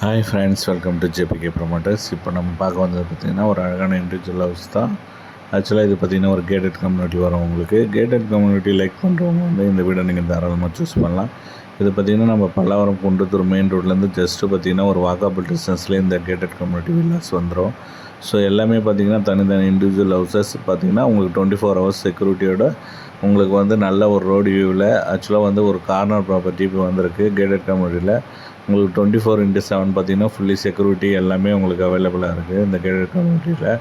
Hi friends, welcome to JBK promoters. இப்போ நம்ம பார்க்க வந்தது பார்த்திங்கன்னா ஒரு அழகான இண்டிவிஜுவல் ஹவுஸ் தான். ஆக்சுவலாக இது பார்த்திங்கன்னா ஒரு கேட்டட் கம்யூனிட்டி வரும். உங்களுக்கு கேட்டட் கம்யூனிட்டி லைக் பண்ணுறவங்க வந்து இந்த வீடை நீங்கள் தாராளமாக சூஸ் பண்ணலாம். இது பார்த்திங்கன்னா நம்ம பல்லாவரம் குன்றத்தூர் மெயின் ரோட்லேருந்து ஜஸ்ட்டு பார்த்திங்கன்னா ஒரு வாக்கபிள் டிஸ்டன்ஸ்லேயே இந்த கேட்டட் கம்யூனிட்டி வில்லாஸ் வந்துடும். ஸோ எல்லாமே பார்த்திங்கன்னா தனித்தனி இண்டிவிஜுவல் ஹவுசஸ் பார்த்திங்கன்னா உங்களுக்கு 24 ஹவர்ஸ் செக்யூரிட்டியோட உங்களுக்கு வந்து நல்ல ஒரு ரோடு வியூவில் ஆக்சுவலாக வந்து ஒரு கார்னர் ப்ராப்பர்ட்டி இப்போ வந்திருக்கு கேட்டட் கம்யூனிட்டியில். உங்களுக்கு 24/7 பார்த்திங்கன்னா ஃபுல்லி செக்யூரிட்டி எல்லாமே உங்களுக்கு அவைலபிளாக இருக்குது இந்த கேட்டட் கம்யூனிட்டியில்.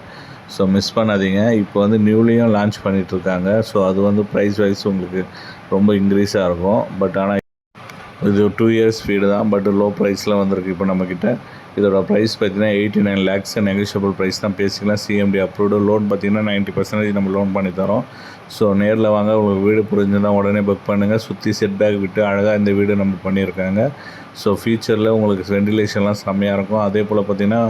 ஸோ மிஸ் பண்ணாதீங்க. இப்போ வந்து நியூலியும் லான்ச் பண்ணிகிட்ருக்காங்க. ஸோ அது வந்து ப்ரைஸ் வைஸ் உங்களுக்கு ரொம்ப இன்க்ரீஸாக இருக்கும். பட் ஆனால் இது 2 இயர்ஸ் ஸ்பீடு தான். பட் லோ ப்ரைஸில் வந்திருக்கு இப்போ நம்மக்கிட்ட. இதோட ப்ரைஸ் பார்த்திங்கன்னா 89 lakhs நெகோஷியபிள் ப்ரைஸ் தான், பேசிக்கலாம். CMD approved. லோன் பார்த்திங்கன்னா 90% நம்ம லோன் பண்ணி தரோம். ஸோ நேரில் வாங்க, உங்களுக்கு வீடு புரிஞ்சுதான் உடனே புக் பண்ணுங்கள். சுற்றி செட் பேக் விட்டு அழகாக இந்த வீடு நம்ம பண்ணியிருக்காங்க. ஸோ ஃபியூச்சரில் உங்களுக்கு வெண்டிலேஷன்லாம் செம்மையாக இருக்கும். அதே போல் பார்த்திங்கன்னா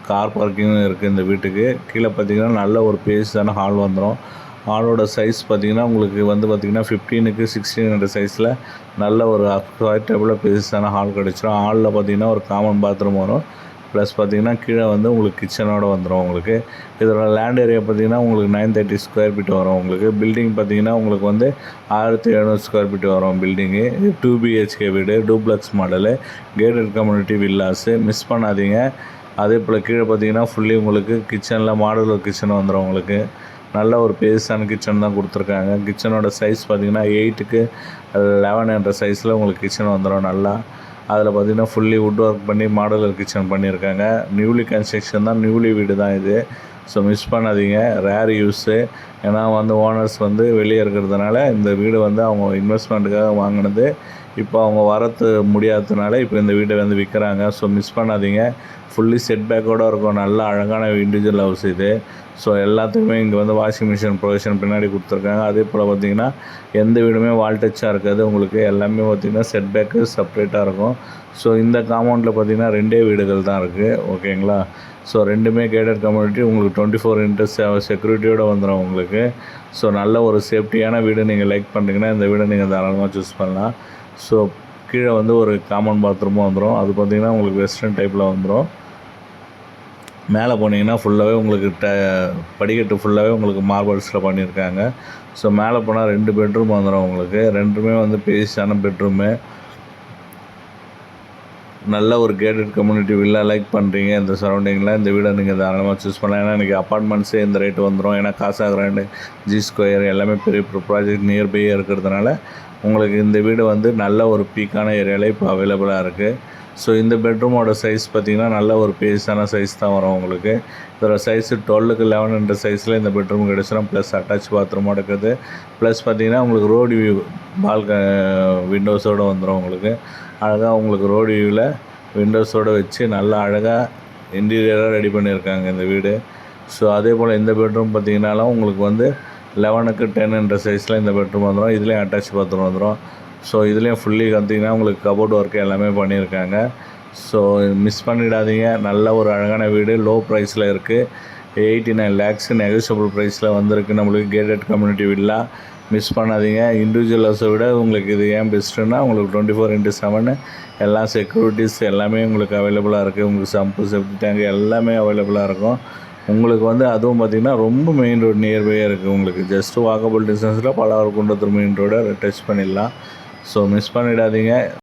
கார் பார்க்கிங்கும் இருக்குது இந்த வீட்டுக்கு. கீழே பார்த்திங்கன்னா நல்ல ஒரு பேஸான ஹால் வந்துடும். ஹாலோட சைஸ் பார்த்திங்கன்னா உங்களுக்கு வந்து பார்த்திங்கன்னா 15க்கு 16 சைஸில் நல்ல ஒரு அக்வாய்டபுளாக பேஸான ஹால் கிடச்சிரும். ஹாலில் பார்த்திங்கன்னா ஒரு காமன் பாத்ரூம் வரும். ப்ளஸ் பார்த்திங்கன்னா கீழே வந்து உங்களுக்கு கிச்சனோடு வந்துடும். உங்களுக்கு இதோட லேண்ட் ஏரியா பார்த்திங்கன்னா உங்களுக்கு 930 ஸ்கொயர் ஃபீட் வரும். உங்களுக்கு பில்டிங் பார்த்திங்கன்னா உங்களுக்கு வந்து 1700 ஸ்கொயர் ஃபீட் வரும் பில்டிங்கு. இது 2 BHK வீடு, duplex model, gated community villas. Miss பண்ணாதீங்க. அதே போல் கீழே பார்த்திங்கன்னா ஃபுல்லி உங்களுக்கு கிச்சனில் மாடுலர் கிச்சன் வந்துடும். உங்களுக்கு நல்ல ஒரு பேஸான கிச்சன் தான் கொடுத்துருக்காங்க. கிச்சனோட சைஸ் பார்த்திங்கன்னா 8க்கு 11 என்ற சைஸில் உங்களுக்கு கிச்சன் வந்துடும். நல்லா அதில் பார்த்திங்கன்னா ஃபுல்லி வுட் ஒர்க் பண்ணி மாடலர் கிச்சன் பண்ணியிருக்காங்க. நியூலி கன்ஸ்ட்ரக்ஷன் தான், நியூலி வீடு தான் இது. ஸோ மிஸ் பண்ணாதீங்க. Rare use. ஏன்னா வந்து ஓனர்ஸ் வந்து வெளியே இருக்கிறதுனால இந்த வீடு வந்து அவங்க இன்வெஸ்ட்மெண்ட்டுக்காக வாங்கினது. இப்போ அவங்க வரத்து முடியாததுனால இப்போ இந்த வீட்டை வந்து விற்கிறாங்க. ஸோ மிஸ் பண்ணாதீங்க. ஃபுல்லி செட் பேக்கோடு இருக்கும். நல்ல அழகான இண்டிவிஜுவல் ஹவுஸ் இது. ஸோ எல்லாத்துக்குமே இங்கே வந்து வாஷிங் மிஷின் ப்ரொவிஷன் பின்னாடி கொடுத்துருக்காங்க. அதே போல் பார்த்திங்கன்னா எந்த வீடுமே வால் டச்சாக இருக்காது. உங்களுக்கு எல்லாமே பார்த்திங்கன்னா செட் பேக்கு செப்ரேட்டாக இருக்கும். ஸோ இந்த காம்பவுண்டில் பார்த்திங்கன்னா 2 வீடுகள் தான் இருக்குது. ஓகேங்களா? ஸோ 2மே கேட்டட் கம்யூனிட்டி. உங்களுக்கு 24/7 செக்யூரிட்டியோடு வந்துடும் உங்களுக்கு. ஸோ நல்ல ஒரு சேஃப்டியான வீடு நீங்கள் லைக் பண்ணுறீங்கன்னா இந்த வீடை நீங்கள் தாராளமாக சூஸ் பண்ணலாம். ஸோ கீழே வந்து ஒரு காமன் பாத்ரூமும் வந்துடும். அது பார்த்திங்கன்னா உங்களுக்கு வெஸ்டர்ன் டைப்பில் வந்துடும். மேலே போனீங்கன்னா ஃபுல்லாகவே உங்களுக்கு படிக்கட்டு ஃபுல்லாகவே உங்களுக்கு மார்பிள்ஸில் பண்ணியிருக்காங்க. ஸோ மேலே போனால் 2 பெட்ரூம் வந்துடும் உங்களுக்கு. 2மே வந்து பேஸான பெட்ரூமு. நல்ல ஒரு கேட்டட் கம்யூனிட்டி வில்லா லைக் பண்ணுறீங்க இந்த சரௌண்டிங்கில் இந்த வீடை நீங்கள் தாராளமாக சூஸ் பண்ணலாம். ஏன்னா இன்றைக்கி அப்பார்ட்மெண்ட்ஸே இந்த ரேட்டு வந்துடும். ஏன்னா காசா கிராண்டு, ஜி ஸ்கொயர் எல்லாமே பெரிய ப்ராஜெக்ட் நியர்பையாக இருக்கிறதுனால உங்களுக்கு இந்த வீடு வந்து நல்ல ஒரு பீக்கான ஏரியாவில் இப்போ அவைலபிளாக இருக்குது. ஸோ இந்த பெட்ரூமோட சைஸ் பார்த்திங்கன்னா நல்ல ஒரு பேஸான சைஸ் தான் வரும் உங்களுக்கு. இதோட சைஸு 12க்கு 11 என்ற சைஸில் இந்த பெட்ரூம் கிடச்சிடும். ப்ளஸ் அட்டாச் பாத்ரூமோட இருக்குது. ப்ளஸ் பார்த்திங்கன்னா உங்களுக்கு ரோடு வியூ விண்டோஸோடு வந்துடும். உங்களுக்கு அழகாக உங்களுக்கு ரோடு வியூவில் விண்டோஸோடு வச்சு நல்லா அழகாக இன்டீரியராக ரெடி பண்ணியிருக்காங்க இந்த வீடு. ஸோ அதே போல் இந்த பெட்ரூம் பார்த்திங்கனாலும் உங்களுக்கு வந்து 11க்கு 10 என்ற சைஸில் இந்த பெட்ரூம் வந்துடும். இதுலேயும் அட்டாச் பாத்ரூம் வந்துடும். ஸோ இதுலேயும் ஃபுல்லி பார்த்திங்கன்னா உங்களுக்கு கபோர்ட் ஒர்க் எல்லாமே பண்ணியிருக்காங்க. ஸோ மிஸ் பண்ணிடாதீங்க. நல்ல ஒரு அழகான வீடு லோ ப்ரைஸில் இருக்குது. 89 lakhs நெகோஷியபிள் ப்ரைஸில் வந்திருக்கு நம்மளுக்கு கேட்டட் கம்யூனிட்டி வில்லா. மிஸ் பண்ணாதீங்க. இண்டிவிஜுவல் ஹவுஸை விட உங்களுக்கு இது ஏன் பெஸ்ட்டுன்னா உங்களுக்கு 24/7 எல்லா செக்யூரிட்டிஸ் எல்லாமே உங்களுக்கு அவைலபிளாக இருக்குது. உங்களுக்கு சம்பு, செப்டி டேங்க் எல்லாமே அவைலபிளாக இருக்கும். உங்களுக்கு வந்து அதுவும் பார்த்திங்கன்னா ரொம்ப மெயின் ரோடு நியர்பையாக இருக்குது. உங்களுக்கு ஜஸ்ட்டு வாக்கபிள் டிஸ்டன்ஸில் பல்லாவரம் குன்றத்தூர் மெயின் ரோடை டச் பண்ணிடலாம். ஸோ மிஸ் பண்ணிடாதீங்க.